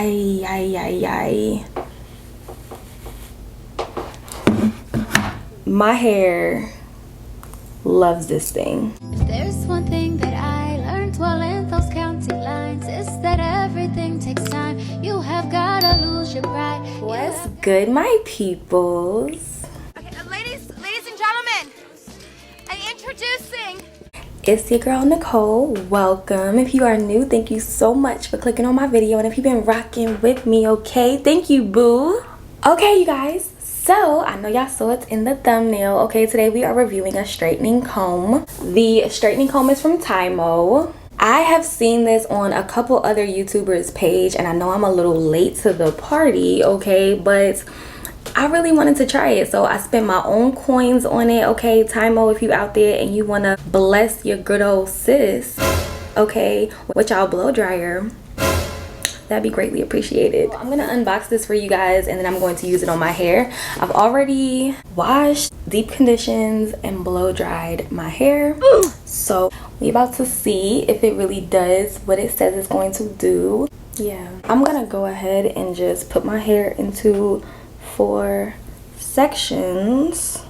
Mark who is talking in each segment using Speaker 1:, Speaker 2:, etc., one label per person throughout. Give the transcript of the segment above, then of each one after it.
Speaker 1: Ay, ay, ay, ay. My hair loves this thing.
Speaker 2: If there's one thing that I learned while in those county lines, it's that everything takes time. You have gotta lose your pride.
Speaker 1: What's good, my peoples?
Speaker 3: Okay, ladies and gentlemen, introducing.
Speaker 1: It's your girl Nicole. Welcome. If you are new, thank you so much for clicking on my video, and if you've been rocking with me, okay, thank you, boo. Okay, you guys, so I know y'all saw it in the thumbnail. Okay, today we are reviewing a straightening comb. The straightening comb is from Tymo. I have seen this on a couple other YouTubers' page, and I know I'm a little late to the party, okay, but I really wanted to try it, so I spent my own coins on it. Okay, Tymo, if you out there and you want to bless your good old sis, okay, with y'all blow dryer, that'd be greatly appreciated. I'm gonna unbox this for you guys, and then I'm going to use it on my hair. I've already washed, deep conditioned, and blow dried my hair. So we about to see if it really does what it says it's going to do. Yeah, I'm gonna go ahead and just put my hair into 4 sections.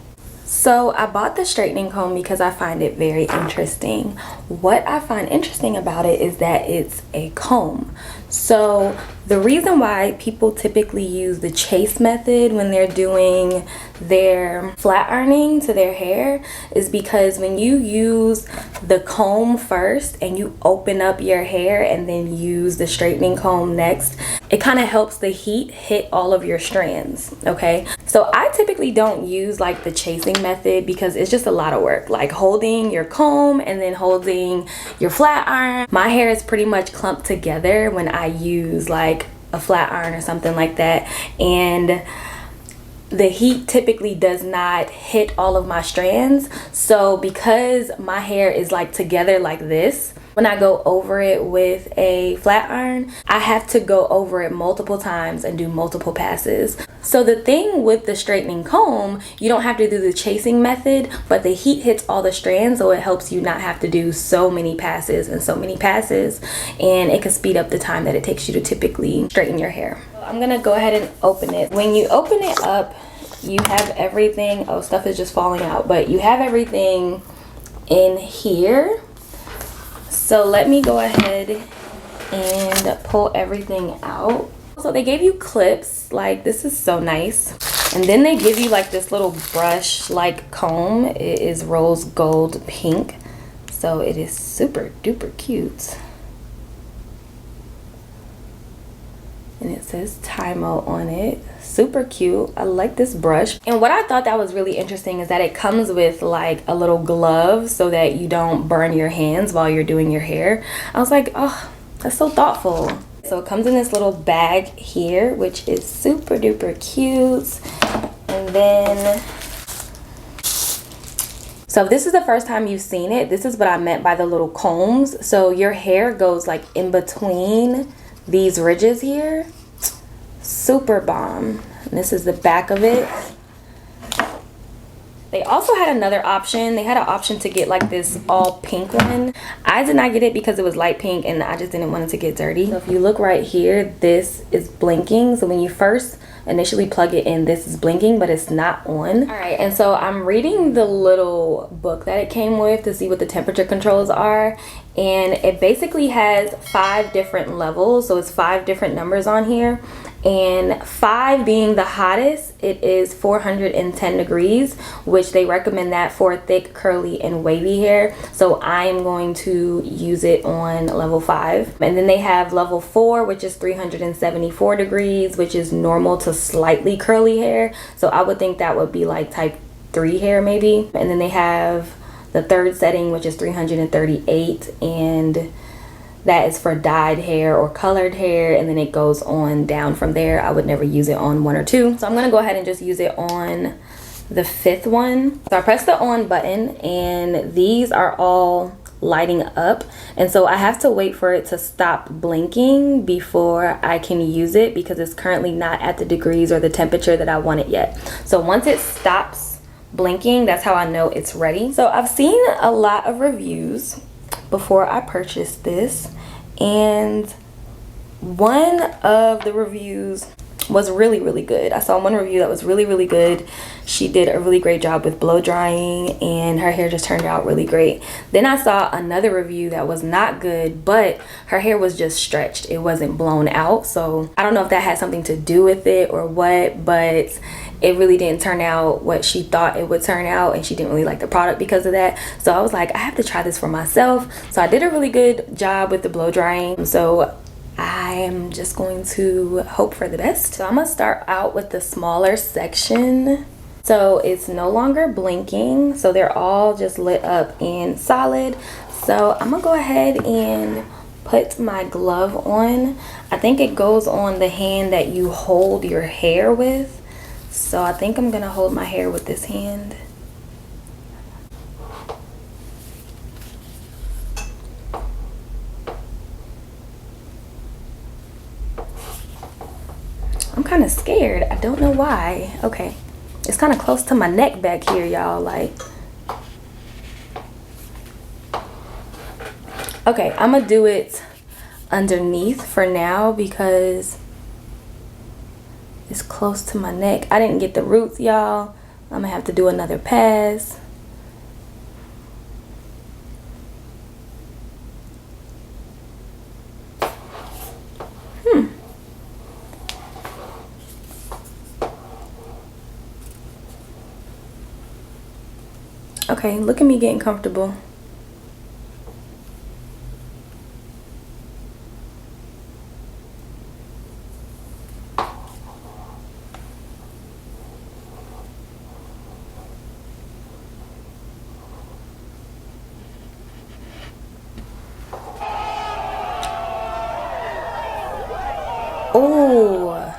Speaker 1: So I bought the straightening comb because I find it very interesting. What I find interesting about it is that it's a comb. So the reason why people typically use the chase method when they're doing their flat ironing to their hair is because when you use the comb first and you open up your hair and then use the straightening comb next, it kind of helps the heat hit all of your strands, okay? So I typically don't use like the chasing method because it's just a lot of work, like holding your comb and then holding your flat iron. My hair is pretty much clumped together when I use like a flat iron or something like that, and the heat typically does not hit all of my strands. So because my hair is like together like this, when I go over it with a flat iron, I have to go over it multiple times and do multiple passes. So the thing with the straightening comb, you don't have to do the chasing method, but the heat hits all the strands, so it helps you not have to do so many passes, and it can speed up the time that it takes you to typically straighten your hair. I'm gonna go ahead and open it. When you open it up, you have everything. Oh, stuff is just falling out, but you have everything in here. So let me go ahead and pull everything out. So they gave you clips, like this is so nice. And then they give you like this little brush like comb. It is rose gold pink. So it is super duper cute. And it says Tymo on it. Super cute. I like this brush. And what I thought that was really interesting is that it comes with like a little glove so that you don't burn your hands while you're doing your hair. I was like, oh, that's so thoughtful. So it comes in this little bag here, which is super duper cute. And then, so if this is the first time you've seen it, this is what I meant by the little combs. So your hair goes like in between these ridges here. Super bomb. And this is the back of it. They also had another option. They had an option to get like this all pink one. I did not get it because it was light pink and I just didn't want it to get dirty. So if you look right here, this is blinking. So when you first initially plug it in, this is blinking, but it's not on. All right, and so I'm reading the little book that it came with to see what the temperature controls are, and it basically has 5 different levels. So it's 5 different numbers on here, and 5 being the hottest, it is 410 degrees, which they recommend that for thick, curly, and wavy hair. So I am going to use it on level 5. And then they have level 4, which is 374 degrees, which is normal to slightly curly hair. So I would think that would be like type 3 hair maybe. And then they have the 3rd setting, which is 338, and that is for dyed hair or colored hair, and then it goes on down from there. I would never use it on 1 or 2. So I'm gonna go ahead and just use it on the 5th one. So I press the on button, and these are all lighting up, and so I have to wait for it to stop blinking before I can use it because it's currently not at the degrees or the temperature that I want it yet. So once it stops blinking, that's how I know it's ready. So I've seen a lot of reviews before I purchased this, and one of the reviews was really good. I saw one review that was really good. She did a really great job with blow drying and her hair just turned out really great. Then I saw another review that was not good, but her hair was just stretched. It wasn't blown out. So I don't know if that had something to do with it or what, but it really didn't turn out what she thought it would turn out, and she didn't really like the product because of that. So I was like, I have to try this for myself. So I did a really good job with the blow drying. So I am just going to hope for the best. So I'm gonna start out with the smaller section. So it's no longer blinking, so they're all just lit up in solid. So I'm gonna go ahead and put my glove on. I think it goes on the hand that you hold your hair with. So I think I'm gonna hold my hair with this hand. I'm kind of scared. I don't know why. Okay. It's kind of close to my neck back here, y'all. Like, okay, I'm gonna do it underneath for now because it's close to my neck. I didn't get the roots, y'all. I'm gonna have to do another pass. Okay, look at me getting comfortable. Oh,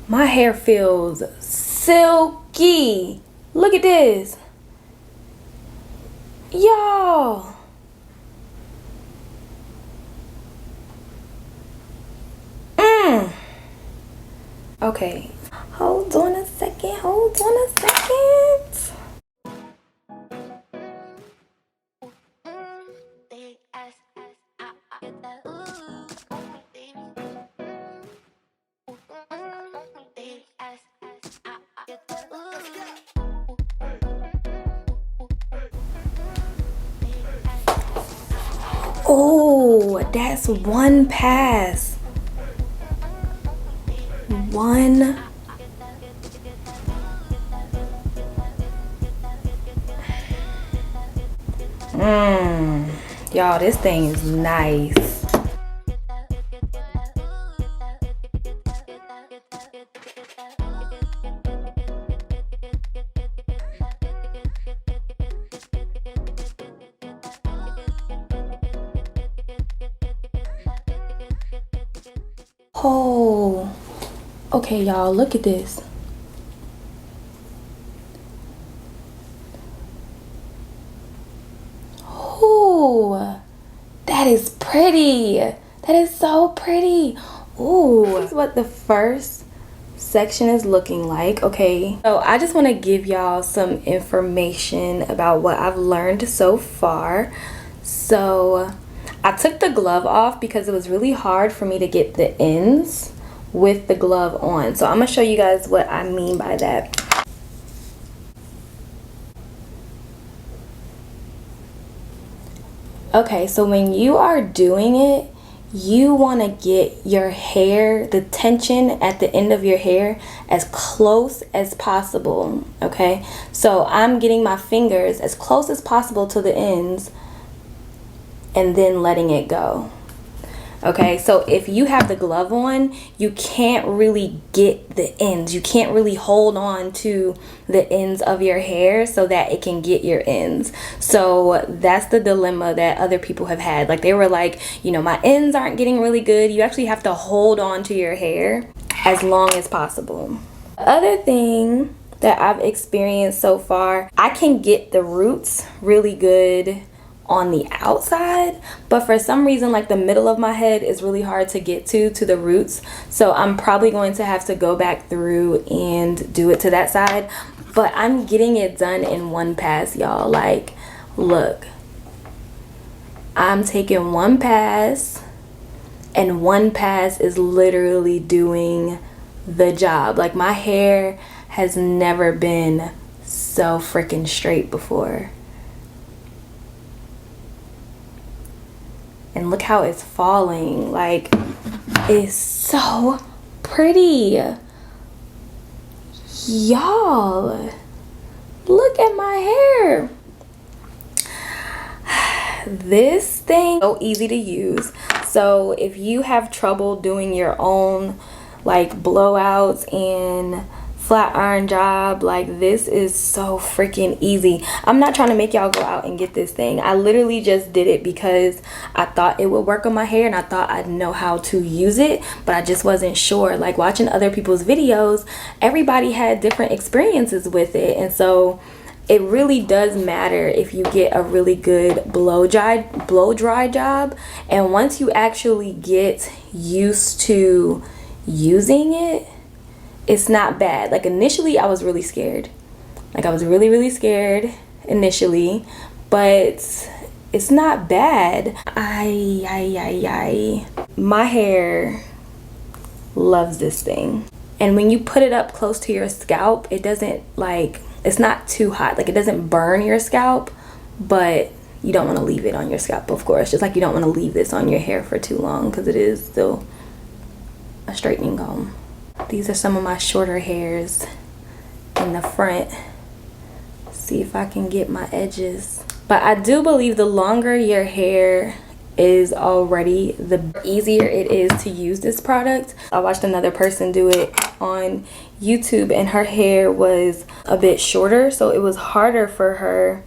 Speaker 1: my hair feels silky. Look at this. Y'all. Okay. Hold on a second. Hold on a second. Oh, that's one pass. One. Y'all, this thing is nice. Oh, okay, y'all, look at this. Oh, that is pretty. That is so pretty. Oh, this is what the first section is looking like. Okay, so I just want to give y'all some information about what I've learned so far. So I took the glove off because it was really hard for me to get the ends with the glove on. So I'm gonna show you guys what I mean by that. Okay, so when you are doing it, you want to get your hair, the tension at the end of your hair, as close as possible. Okay, so I'm getting my fingers as close as possible to the ends and then letting it go. Okay, so if you have the glove on, you can't really get the ends. You can't really hold on to the ends of your hair so that it can get your ends. So that's the dilemma that other people have had. Like, they were like, you know, my ends aren't getting really good. You actually have to hold on to your hair as long as possible. The other thing that I've experienced so far, I can get the roots really good on the outside, but for some reason, like, the middle of my head is really hard to get to the roots. So I'm probably going to have to go back through and do it to that side, but I'm getting it done in one pass, y'all. Like, look, I'm taking one pass and one pass is literally doing the job. Like, my hair has never been so freaking straight before. And look how it's falling. Like, it's so pretty. Y'all, look at my hair. This thing is so easy to use. So if you have trouble doing your own like blowouts and flat iron job, like, this is so freaking easy. I'm not trying to make y'all go out and get this thing. I literally just did it because I thought it would work on my hair and I thought I'd know how to use it, but I just wasn't sure. Like, watching other people's videos, everybody had different experiences with it, and so it really does matter if you get a really good blow dry job. And once you actually get used to using it, it's not bad. Like, initially I was really scared. Like, I was really scared initially, but it's not bad. My hair loves this thing. And when you put it up close to your scalp, it doesn't, like, it's not too hot. Like, it doesn't burn your scalp, but you don't want to leave it on your scalp, of course. Just like you don't want to leave this on your hair for too long, because it is still a straightening comb. These are some of my shorter hairs in the front. See if I can get my edges. But I do believe the longer your hair is already, the easier it is to use this product. I watched another person do it on YouTube and her hair was a bit shorter, so it was harder for her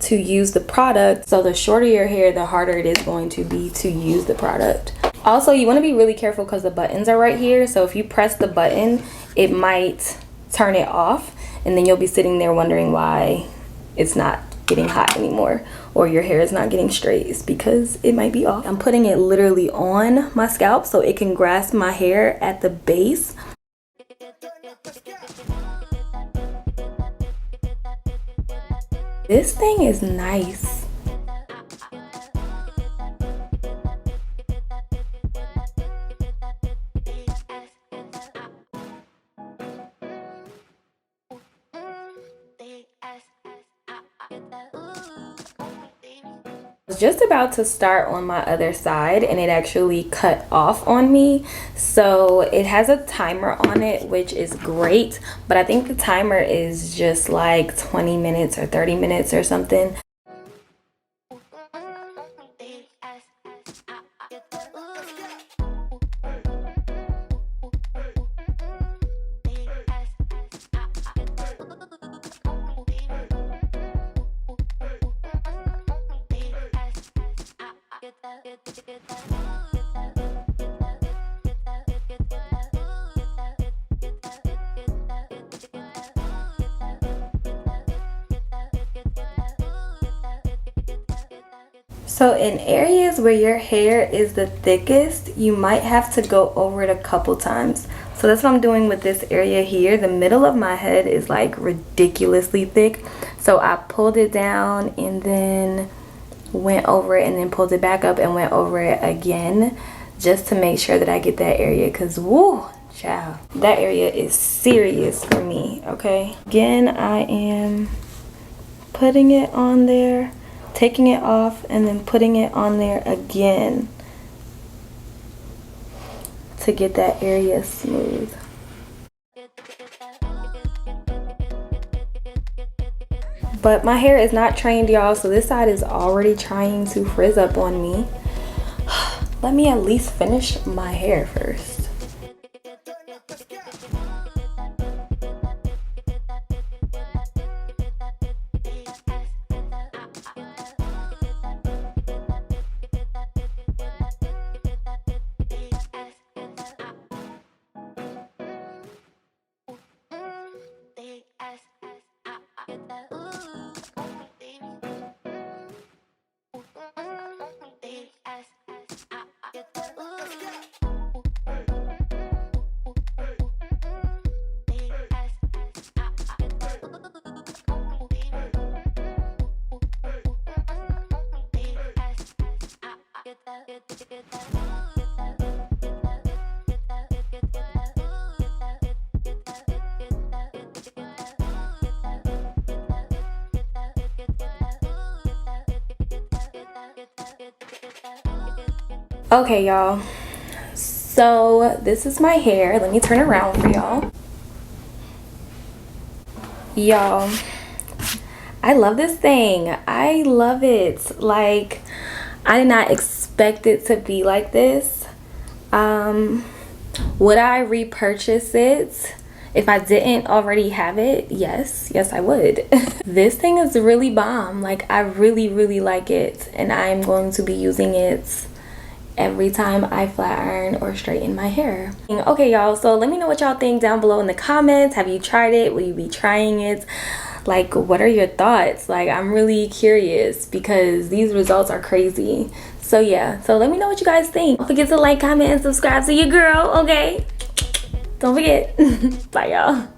Speaker 1: to use the product. So the shorter your hair, the harder it is going to be to use the product. Also, you want to be really careful because the buttons are right here, so if you press the button, it might turn it off, and then you'll be sitting there wondering why it's not getting hot anymore or your hair is not getting straight. It's because it might be off. I'm putting it literally on my scalp so it can grasp my hair at the base. This thing is nice. I was just about to start on my other side and it actually cut off on me, so it has a timer on it, which is great, but I think the timer is just like 20 minutes or 30 minutes or something. So in areas where your hair is the thickest, you might have to go over it a couple times. So that's what I'm doing with this area here. The middle of my head is like ridiculously thick. So I pulled it down and then went over it and then pulled it back up and went over it again, just to make sure that I get that area, because woo, child, that area is serious for me. Okay, again, I am putting it on there, taking it off, and then putting it on there again to get that area smooth. But my hair is not trained, y'all, so this side is already trying to frizz up on me. Let me at least finish my hair first. Okay, y'all, so this is my hair. Let me turn around for y'all. Y'all, I love this thing. I love it. Like, I did not expect it to be like this. Would I repurchase it if I didn't already have it? Yes, I would. This thing is really bomb. Like, I really like it, and I'm going to be using it every time I flat iron or straighten my hair. Okay, y'all, so let me know what y'all think down below in the comments. Have you tried it? Will you be trying it? Like, what are your thoughts? Like, I'm really curious because these results are crazy. So yeah, so let me know what you guys think. Don't forget to like, comment, and subscribe to your girl, okay? Don't forget. Bye, y'all.